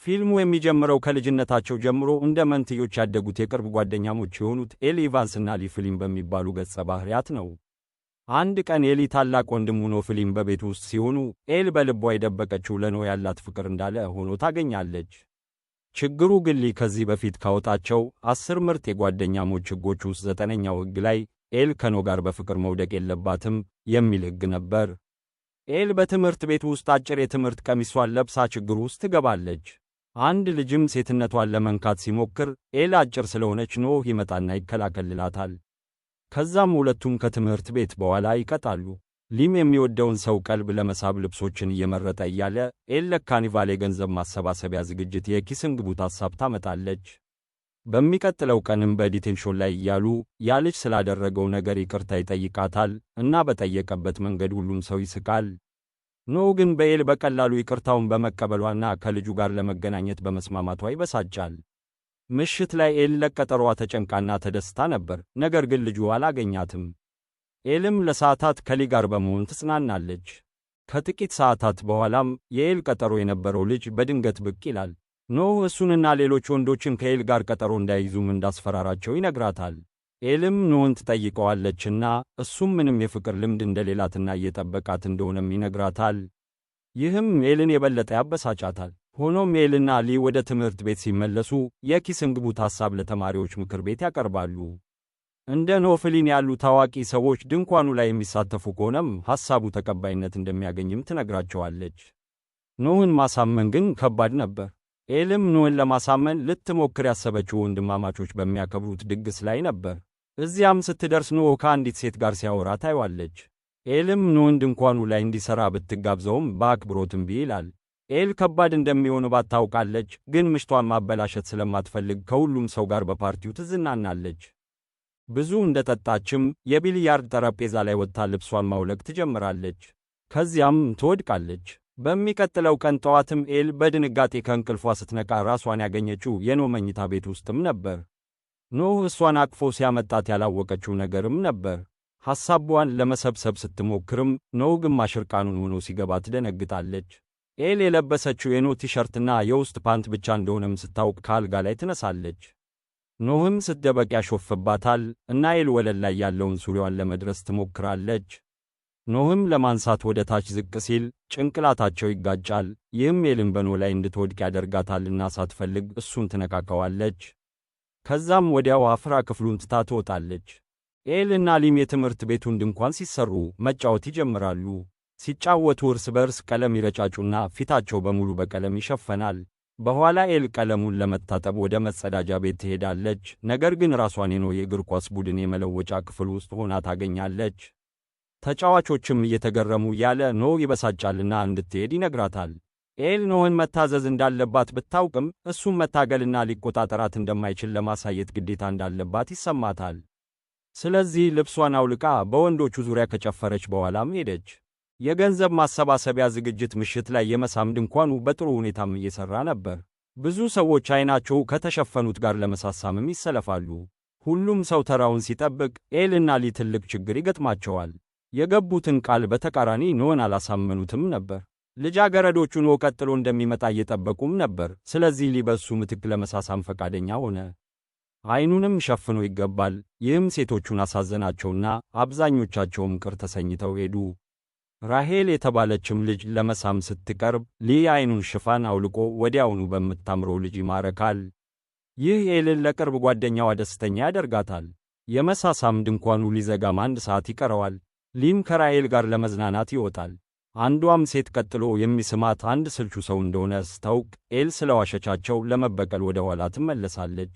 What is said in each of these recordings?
ፊልሙ የሚጀምረው ከልጅነታቸው ጀምሮ እንደ መንትዮች ያደጉት የቅርብ ጓደኛሞች የሆኑት ኤሊ ኢቫንስና ሊ ፍሊን በሚባሉ ገጸ ባህሪያት ነው። አንድ ቀን ኤሊ ታላቅ ወንድሙ ኖ ፍሊን በቤት ውስጥ ሲሆኑ ኤል በልቧ የደበቀችው ለኖ ያላት ፍቅር እንዳለ ሆኖ ታገኛለች። ችግሩ ግን ሊ ከዚህ በፊት ካወጣቸው 10 ምርጥ የጓደኛሞች ሕጎች ውስጥ 9ኛው ሕግ ላይ ኤል ከኖ ጋር በፍቅር መውደቅ የለባትም የሚል ሕግ ነበር። ኤል በትምህርት ቤት ውስጥ አጭር የትምህርት ቀሚሷን ለብሳ ችግሩ ውስጥ ትገባለች። አንድ ልጅም ሴትነቷን ለመንካት ሲሞክር ኤል አጭር ስለሆነች ኖህ ይመጣና ይከላከልላታል። ከዛም ሁለቱም ከትምህርት ቤት በኋላ ይቀጣሉ። ሊም የሚወደውን ሰው ቀልብ ለመሳብ ልብሶችን እየመረጠ እያለ ኤል ለካርኒቫል የገንዘብ ማሰባሰቢያ ዝግጅት የኪስን ግቡት ሐሳብ ታመጣለች። በሚቀጥለው ቀንም በዲቴንሽን ላይ እያሉ ያ ልጅ ስላደረገው ነገር ይቅርታ ይጠይቃታል እና በጠየቀበት መንገድ ሁሉም ሰው ይስቃል። ኖህ ግን በኤል በቀላሉ ይቅርታውን በመቀበሏና ከልጁ ጋር ለመገናኘት በመስማማቷ ይበሳጫል። ምሽት ላይ ኤል ለቀጠሯ ተጨንቃና ተደስታ ነበር፣ ነገር ግን ልጁ አላገኛትም። ኤልም ለሰዓታት ከሊ ጋር በመሆን ትጽናናለች። ከጥቂት ሰዓታት በኋላም የኤል ቀጠሮ የነበረው ልጅ በድንገት ብቅ ይላል። ኖህ እሱንና ሌሎች ወንዶችን ከኤል ጋር ቀጠሮ እንዳይዙም እንዳስፈራራቸው ይነግራታል። ኤልም ኖህን ትጠይቀዋለችና እሱም ምንም የፍቅር ልምድ እንደሌላትና እየጠበቃት እንደሆነም ይነግራታል። ይህም ኤልን የበለጠ ያበሳጫታል። ሆኖም ኤልና ሊ ወደ ትምህርት ቤት ሲመለሱ የኪስን ግቡት ሐሳብ ለተማሪዎች ምክር ቤት ያቀርባሉ። እንደ ኖ ፍሊን ያሉ ታዋቂ ሰዎች ድንኳኑ ላይ የሚሳተፉ ከሆነም ሐሳቡ ተቀባይነት እንደሚያገኝም ትነግራቸዋለች። ኖህን ማሳመን ግን ከባድ ነበር። ኤልም ኖህን ለማሳመን ልትሞክር ያሰበችው ወንድማማቾች በሚያከብሩት ድግስ ላይ ነበር። እዚያም ስትደርስ ኖህ ከአንዲት ሴት ጋር ሲያወራ ታይዋለች። ኤልም ኖህን ድንኳኑ ላይ እንዲሠራ ብትጋብዘውም በአክብሮት እምቢ ይላል። ኤል ከባድ እንደሚሆንባት ታውቃለች፣ ግን ምሽቷን ማበላሸት ስለማትፈልግ ከሁሉም ሰው ጋር በፓርቲው ትዝናናለች። ብዙ እንደጠጣችም የቢሊያርድ ጠረጴዛ ላይ ወጥታ ልብሷን ማውለቅ ትጀምራለች። ከዚያም ትወድቃለች። በሚቀጥለው ቀን ጠዋትም ኤል በድንጋጤ ከእንቅልፏ ስትነቃ ራሷን ያገኘችው የኖህ መኝታ ቤት ውስጥም ነበር። ኖህ እሷን አቅፎ ሲያመጣት ያላወቀችው ነገርም ነበር። ሐሳቧን ለመሰብሰብ ስትሞክርም ኖህ ግማሽ እርቃኑን ሆኖ ሲገባ ትደነግጣለች። ኤል የለበሰችው የኖህ ቲሸርትና የውስጥ ፓንት ብቻ እንደሆነም ስታውቅ ከአልጋ ላይ ትነሳለች። ኖህም ስትደበቅ ያሾፍባታል እና ኤል ወለል ላይ ያለውን ሱሪዋን ለመድረስ ትሞክራለች። ኖህም ለማንሳት ወደ ታች ዝቅ ሲል ጭንቅላታቸው ይጋጫል። ይህም ኤልን በኖህ ላይ እንድትወድቅ ያደርጋታልና ሳትፈልግ እሱን ትነካከዋለች። ከዛም ወዲያው አፍራ ክፍሉን ትታ ትወጣለች። ኤል እና ሊም የትምህርት ቤቱን ድንኳን ሲሰሩ መጫወት ይጀምራሉ። ሲጫወቱ እርስ በርስ ቀለም ይረጫጩና ፊታቸው በሙሉ በቀለም ይሸፈናል። በኋላ ኤል ቀለሙን ለመታጠብ ወደ መጸዳጃ ቤት ትሄዳለች። ነገር ግን ራሷን የኖህ የእግር ኳስ ቡድን የመለወጫ ክፍል ውስጥ ሆና ታገኛለች። ተጫዋቾችም እየተገረሙ ያለ ኖህ ይበሳጫልና እንድትሄድ ይነግራታል። ኤል ኖህን መታዘዝ እንዳለባት ብታውቅም እሱም መታገልና ሊቆጣጠራት እንደማይችል ለማሳየት ግዴታ እንዳለባት ይሰማታል። ስለዚህ ልብሷን አውልቃ በወንዶቹ ዙሪያ ከጨፈረች በኋላም ሄደች። የገንዘብ ማሰባሰቢያ ዝግጅት ምሽት ላይ የመሳም ድንኳኑ በጥሩ ሁኔታም እየሠራ ነበር። ብዙ ሰዎች ዓይናቸው ከተሸፈኑት ጋር ለመሳሳምም ይሰለፋሉ። ሁሉም ሰው ተራውን ሲጠብቅ ኤልና ሊ ትልቅ ችግር ይገጥማቸዋል። የገቡትን ቃል በተቃራኒ ኖህን አላሳመኑትም ነበር። ልጃገረዶቹ ኖህ ቀጥሎ እንደሚመጣ እየጠበቁም ነበር። ስለዚህ ሊ በሱ ምትክ ለመሳሳም ፈቃደኛ ሆነ። ዓይኑንም ሸፍኖ ይገባል። ይህም ሴቶቹን አሳዘናቸውና አብዛኞቻቸውም ቅር ተሰኝተው ሄዱ። ራሄል የተባለችም ልጅ ለመሳም ስትቀርብ ሊ የዓይኑን ሽፋን አውልቆ ወዲያውኑ በምታምረው ልጅ ይማረካል። ይህ ኤልን ለቅርብ ጓደኛዋ ደስተኛ ያደርጋታል። የመሳሳም ድንኳኑ ሊዘጋም 1 ሰዓት ይቀረዋል። ሊም ከራሄል ጋር ለመዝናናት ይወጣል። አንዷም ሴት ቀጥሎ የሚስማት አንድ ስልቹ ሰው እንደሆነ ስታውቅ ኤል ስለዋሸቻቸው ለመበቀል ወደ ኋላ ትመለሳለች።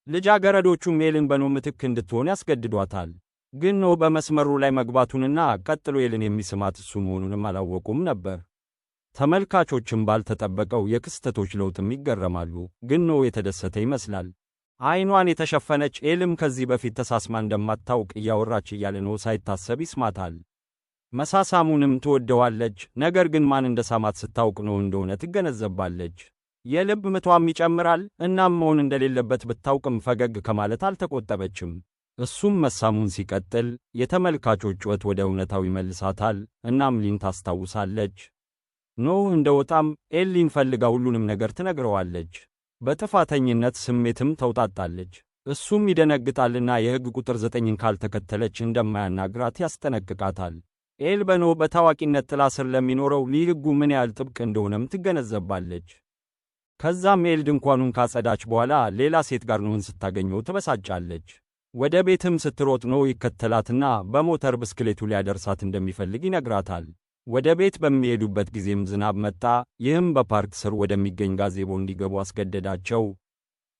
ልጃገረዶቹም ኤልን በኖህ ምትክ እንድትሆን ያስገድዷታል። ግን ኖህ በመስመሩ ላይ መግባቱንና ቀጥሎ ኤልን የሚስማት እሱ መሆኑንም አላወቁም ነበር። ተመልካቾችም ባልተጠበቀው የክስተቶች ለውጥም ይገረማሉ። ግን ኖህ የተደሰተ ይመስላል። ዓይኗን የተሸፈነች ኤልም ከዚህ በፊት ተሳስማ እንደማታውቅ እያወራች እያለ ኖህ ሳይታሰብ ይስማታል። መሳሳሙንም ትወደዋለች። ነገር ግን ማን እንደሳማት ስታውቅ ኖህ እንደሆነ ትገነዘባለች። የልብ ምቷም ይጨምራል። እናም መሆን እንደሌለበት ብታውቅም ፈገግ ከማለት አልተቆጠበችም። እሱም መሳሙን ሲቀጥል የተመልካቾች ጩኸት ወደ እውነታው ይመልሳታል። እናም ሊን ታስታውሳለች። ኖህ እንደወጣም ኤሊን ፈልጋ ሁሉንም ነገር ትነግረዋለች። በጥፋተኝነት ስሜትም ተውጣጣለች። እሱም ይደነግጣልና የሕግ ቁጥር 9ን ካልተከተለች እንደማያናግራት ያስጠነቅቃታል። ኤል በኖህ በታዋቂነት ጥላ ስር ለሚኖረው ሕጉ ምን ያህል ጥብቅ እንደሆነም ትገነዘባለች። ከዛም ኤል ድንኳኑን ካጸዳች በኋላ ሌላ ሴት ጋር ኖህን ስታገኘው ትበሳጫለች። ወደ ቤትም ስትሮጥ ኖህ ይከተላትና በሞተር ብስክሌቱ ሊያደርሳት እንደሚፈልግ ይነግራታል። ወደ ቤት በሚሄዱበት ጊዜም ዝናብ መጣ። ይህም በፓርክ ስር ወደሚገኝ ጋዜቦ እንዲገቡ አስገደዳቸው።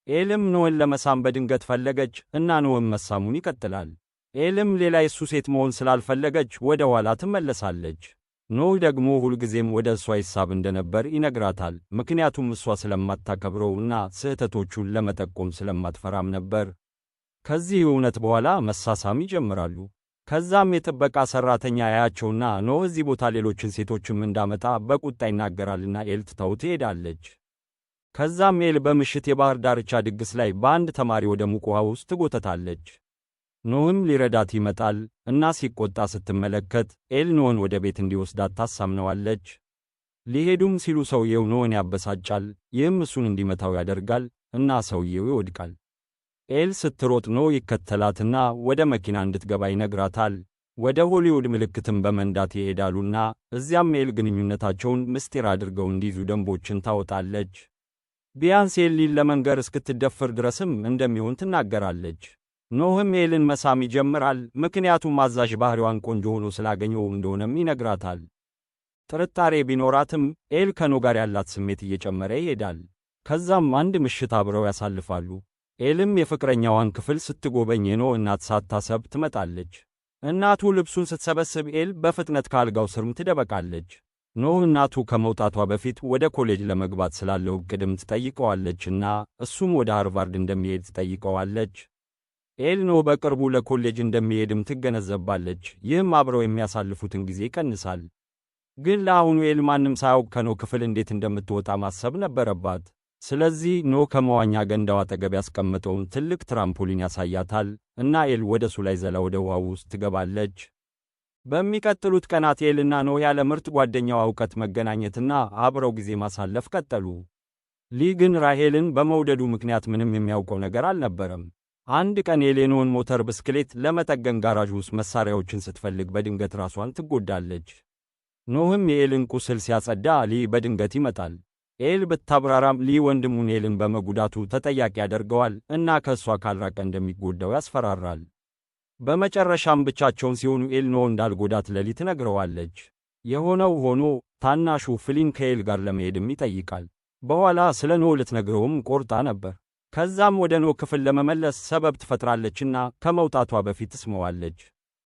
ኤልም ኖህን ለመሳም በድንገት ፈለገች እና ኖህም መሳሙን ይቀጥላል። ኤልም ሌላ የሱ ሴት መሆን ስላልፈለገች ወደ ኋላ ትመለሳለች። ኖህ ደግሞ ሁልጊዜም ወደ እሷ ይሳብ እንደነበር ይነግራታል። ምክንያቱም እሷ ስለማታከብረውና ስህተቶቹን ለመጠቆም ስለማትፈራም ነበር። ከዚህ እውነት በኋላ መሳሳም ይጀምራሉ። ከዛም የጥበቃ ሠራተኛ ያያቸውና ኖህ እዚህ ቦታ ሌሎችን ሴቶችም እንዳመጣ በቁጣ ይናገራልና ኤል ትታው ትሄዳለች። ከዛም ኤል በምሽት የባህር ዳርቻ ድግስ ላይ በአንድ ተማሪ ወደ ሙቅ ውሃ ውስጥ ትጎተታለች። ኖህም ሊረዳት ይመጣል እና ሲቆጣ ስትመለከት ኤል ኖህን ወደ ቤት እንዲወስዳት ታሳምነዋለች። ሊሄዱም ሲሉ ሰውየው ኖህን ያበሳጫል። ይህም እሱን እንዲመታው ያደርጋል እና ሰውየው ይወድቃል። ኤል ስትሮጥ ኖህ ይከተላትና ወደ መኪና እንድትገባ ይነግራታል። ወደ ሆሊውድ ምልክትም በመንዳት ይሄዳሉና እዚያም ኤል ግንኙነታቸውን ምስጢር አድርገው እንዲይዙ ደንቦችን ታወጣለች። ቢያንስ ኤሊን ለመንገር እስክትደፍር ድረስም እንደሚሆን ትናገራለች። ኖህም ኤልን መሳም ይጀምራል። ምክንያቱም አዛዥ ባህሪዋን ቆንጆ ሆኖ ስላገኘው እንደሆነም ይነግራታል። ጥርጣሬ ቢኖራትም ኤል ከኖህ ጋር ያላት ስሜት እየጨመረ ይሄዳል። ከዛም አንድ ምሽት አብረው ያሳልፋሉ። ኤልም የፍቅረኛዋን ክፍል ስትጎበኝ የኖህ እናት ሳታሰብ ትመጣለች። እናቱ ልብሱን ስትሰበስብ ኤል በፍጥነት ከአልጋው ስርም ትደበቃለች። ኖህ እናቱ ከመውጣቷ በፊት ወደ ኮሌጅ ለመግባት ስላለው ዕቅድም ትጠይቀዋለችና እሱም ወደ ሃርቫርድ እንደሚሄድ ትጠይቀዋለች። ኤል ኖህ በቅርቡ ለኮሌጅ እንደሚሄድም ትገነዘባለች። ይህም አብረው የሚያሳልፉትን ጊዜ ይቀንሳል። ግን ለአሁኑ ኤል ማንም ሳያውቅ ከኖህ ክፍል እንዴት እንደምትወጣ ማሰብ ነበረባት። ስለዚህ ኖህ ከመዋኛ ገንዳው አጠገብ ያስቀመጠውን ትልቅ ትራምፖሊን ያሳያታል እና ኤል ወደ እሱ ላይ ዘላ ወደ ውሃው ውስጥ ትገባለች። በሚቀጥሉት ቀናት ኤልና ኖህ ያለ ምርጥ ጓደኛዋ እውቀት መገናኘትና አብረው ጊዜ ማሳለፍ ቀጠሉ። ሊ ግን ራሄልን በመውደዱ ምክንያት ምንም የሚያውቀው ነገር አልነበረም። አንድ ቀን ኤል የኖህን ሞተር ብስክሌት ለመጠገን ጋራዥ ውስጥ መሳሪያዎችን ስትፈልግ በድንገት ራሷን ትጎዳለች። ኖህም የኤልን ቁስል ሲያጸዳ ሊ በድንገት ይመጣል። ኤል ብታብራራም ሊ ወንድሙን ኤልን በመጉዳቱ ተጠያቂ ያደርገዋል እና ከእሷ ካልራቀ እንደሚጎዳው ያስፈራራል። በመጨረሻም ብቻቸውን ሲሆኑ ኤል ኖህ እንዳልጎዳት ለሊ ትነግረዋለች። የሆነው ሆኖ ታናሹ ፍሊን ከኤል ጋር ለመሄድም ይጠይቃል። በኋላ ስለ ኖህ ልትነግረውም ቆርጣ ነበር። ከዛም ወደ ኖህ ክፍል ለመመለስ ሰበብ ትፈጥራለችና ከመውጣቷ በፊት ትስመዋለች።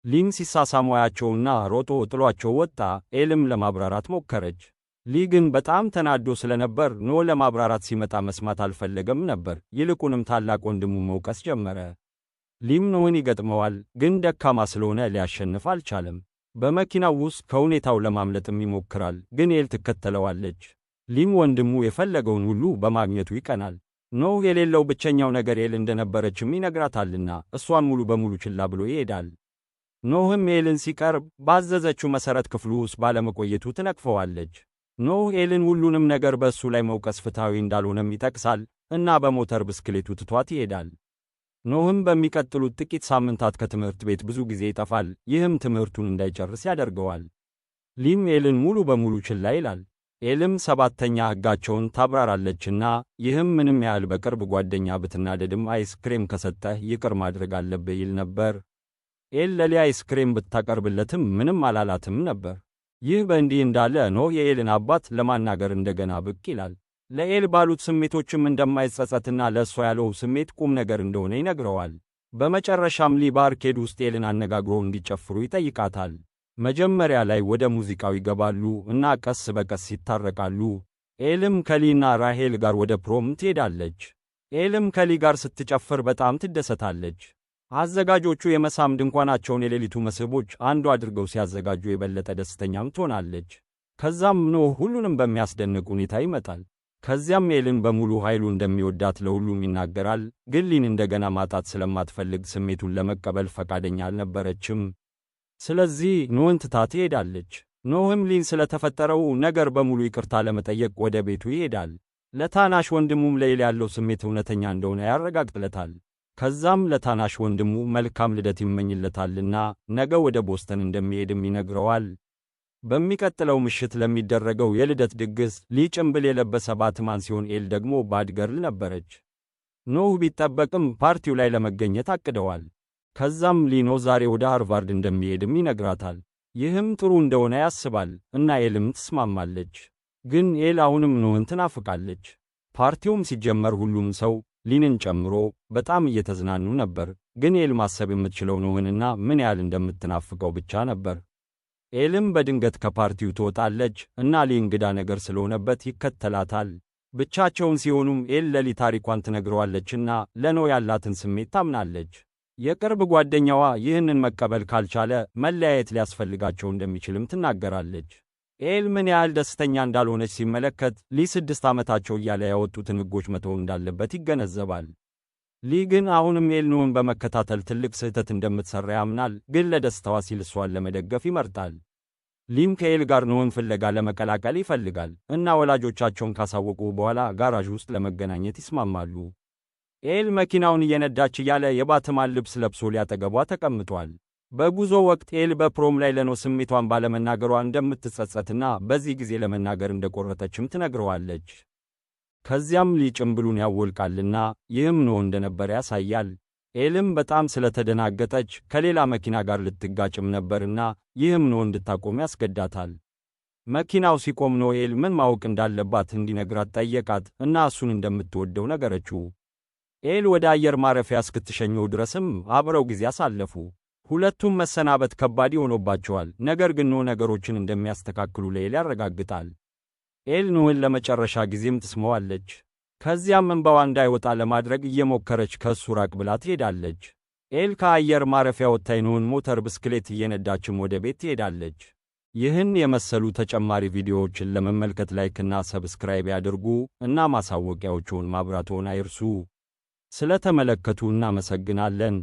ሊም ሲሳሳሙ ያያቸውና ሮጦ ጥሏቸው ወጣ። ኤልም ለማብራራት ሞከረች። ሊ ግን በጣም ተናዶ ስለነበር ኖህ ለማብራራት ሲመጣ መስማት አልፈለገም ነበር። ይልቁንም ታላቅ ወንድሙ መውቀስ ጀመረ። ሊም ኖህን ይገጥመዋል፣ ግን ደካማ ስለሆነ ሊያሸንፍ አልቻለም። በመኪናው ውስጥ ከሁኔታው ለማምለጥም ይሞክራል፣ ግን ኤል ትከተለዋለች። ሊም ወንድሙ የፈለገውን ሁሉ በማግኘቱ ይቀናል። ኖህ የሌለው ብቸኛው ነገር ኤል እንደነበረችም ይነግራታልና እሷን ሙሉ በሙሉ ችላ ብሎ ይሄዳል። ኖህም ኤልን ሲቀርብ ባዘዘችው መሠረት ክፍሉ ውስጥ ባለመቆየቱ ትነቅፈዋለች። ኖህ ኤልን ሁሉንም ነገር በእሱ ላይ መውቀስ ፍትሐዊ እንዳልሆነም ይጠቅሳል እና በሞተር ብስክሌቱ ትቷት ይሄዳል። ኖህም በሚቀጥሉት ጥቂት ሳምንታት ከትምህርት ቤት ብዙ ጊዜ ይጠፋል። ይህም ትምህርቱን እንዳይጨርስ ያደርገዋል። ሊም ኤልን ሙሉ በሙሉ ችላ ይላል። ኤልም ሰባተኛ ሕጋቸውን ታብራራለችና ይህም ምንም ያህል በቅርብ ጓደኛ ብትናደድም አይስክሬም ከሰጠህ ይቅር ማድረግ አለብህ ይል ነበር። ኤል ለሊ አይስክሬም ብታቀርብለትም ምንም አላላትም ነበር። ይህ በእንዲህ እንዳለ ኖህ የኤልን አባት ለማናገር እንደገና ብቅ ይላል። ለኤል ባሉት ስሜቶችም እንደማይጸጸትና ለእሷ ያለው ስሜት ቁም ነገር እንደሆነ ይነግረዋል። በመጨረሻም ሊ በአርኬድ ውስጥ ኤልን አነጋግሮ እንዲጨፍሩ ይጠይቃታል። መጀመሪያ ላይ ወደ ሙዚቃው ይገባሉ እና ቀስ በቀስ ይታረቃሉ። ኤልም ከሊና ራሄል ጋር ወደ ፕሮም ትሄዳለች። ኤልም ከሊ ጋር ስትጨፍር በጣም ትደሰታለች። አዘጋጆቹ የመሳም ድንኳናቸውን የሌሊቱ መስህቦች አንዱ አድርገው ሲያዘጋጁ የበለጠ ደስተኛም ትሆናለች። ከዛም ኖህ ሁሉንም በሚያስደንቅ ሁኔታ ይመጣል። ከዚያም ኤልን በሙሉ ኃይሉ እንደሚወዳት ለሁሉም ይናገራል። ግን ሊን እንደገና ማጣት ስለማትፈልግ ስሜቱን ለመቀበል ፈቃደኛ አልነበረችም። ስለዚህ ኖህን ትታ ትሄዳለች። ኖህም ሊን ስለተፈጠረው ነገር በሙሉ ይቅርታ ለመጠየቅ ወደ ቤቱ ይሄዳል። ለታናሽ ወንድሙም ለኤል ያለው ስሜት እውነተኛ እንደሆነ ያረጋግጥለታል። ከዛም ለታናሽ ወንድሙ መልካም ልደት ይመኝለታልና ነገ ወደ ቦስተን እንደሚሄድም ይነግረዋል። በሚቀጥለው ምሽት ለሚደረገው የልደት ድግስ ሊ ጭምብል የለበሰ ባትማን ሲሆን ኤል ደግሞ ባድ ገርል ነበረች። ኖህ ቢጠበቅም ፓርቲው ላይ ለመገኘት አቅደዋል። ከዛም ሊ ኖህ ዛሬ ወደ ሃርቫርድ እንደሚሄድም ይነግራታል። ይህም ጥሩ እንደሆነ ያስባል እና ኤልም ትስማማለች። ግን ኤል አሁንም ኖህን ትናፍቃለች። ፓርቲውም ሲጀመር ሁሉም ሰው ሊንን ጨምሮ በጣም እየተዝናኑ ነበር። ግን ኤል ማሰብ የምትችለው ኖህንና ምን ያህል እንደምትናፍቀው ብቻ ነበር። ኤልም በድንገት ከፓርቲው ትወጣለች እና ሊ እንግዳ ነገር ስለሆነበት ይከተላታል። ብቻቸውን ሲሆኑም ኤል ለሊ ታሪኳን ትነግረዋለችና ለኖህ ያላትን ስሜት ታምናለች። የቅርብ ጓደኛዋ ይህንን መቀበል ካልቻለ መለያየት ሊያስፈልጋቸው እንደሚችልም ትናገራለች። ኤል ምን ያህል ደስተኛ እንዳልሆነች ሲመለከት ሊ 6 ዓመታቸው እያለ ያወጡትን ሕጎች መተው እንዳለበት ይገነዘባል። ሊ ግን አሁንም ኤል ኖህን በመከታተል ትልቅ ስህተት እንደምትሠራ ያምናል። ግን ለደስታዋ ሲል እሷን ለመደገፍ ይመርጣል። ሊም ከኤል ጋር ኖህን ፍለጋ ለመቀላቀል ይፈልጋል እና ወላጆቻቸውን ካሳወቁ በኋላ ጋራዥ ውስጥ ለመገናኘት ይስማማሉ። ኤል መኪናውን እየነዳች እያለ የባትማን ልብስ ለብሶ ሊያጠገቧ ተቀምጧል። በጉዞ ወቅት ኤል በፕሮም ላይ ለኖህ ስሜቷን ባለመናገሯ እንደምትጸጸትና በዚህ ጊዜ ለመናገር እንደቆረጠችም ትነግረዋለች። ከዚያም ሊ ጭምብሉን ያወልቃልና ይህም ኖህ እንደነበረ ያሳያል። ኤልም በጣም ስለተደናገጠች ከሌላ መኪና ጋር ልትጋጭም ነበርና ይህም ኖህ እንድታቆም ያስገዳታል። መኪናው ሲቆም ኖህ ኤል ምን ማወቅ እንዳለባት እንዲነግራት ጠየቃት እና እሱን እንደምትወደው ነገረችው። ኤል ወደ አየር ማረፊያ እስክትሸኘው ድረስም አብረው ጊዜ አሳለፉ። ሁለቱም መሰናበት ከባድ ሆኖባቸዋል። ነገር ግን ኖህ ነገሮችን እንደሚያስተካክሉ ለኤል ያረጋግጣል። ኤል ኖህን ለመጨረሻ ጊዜም ትስመዋለች። ከዚያም እንባዋ እንዳይወጣ ለማድረግ እየሞከረች ከእሱ ራቅ ብላ ትሄዳለች። ኤል ከአየር ማረፊያ ወጥታ የኖህን ሞተር ብስክሌት እየነዳችም ወደ ቤት ትሄዳለች። ይህን የመሰሉ ተጨማሪ ቪዲዮዎችን ለመመልከት ላይክና ሰብስክራይብ ያድርጉ እና ማሳወቂያዎቹን ማብራትዎን አይርሱ። ስለተመለከቱ እናመሰግናለን።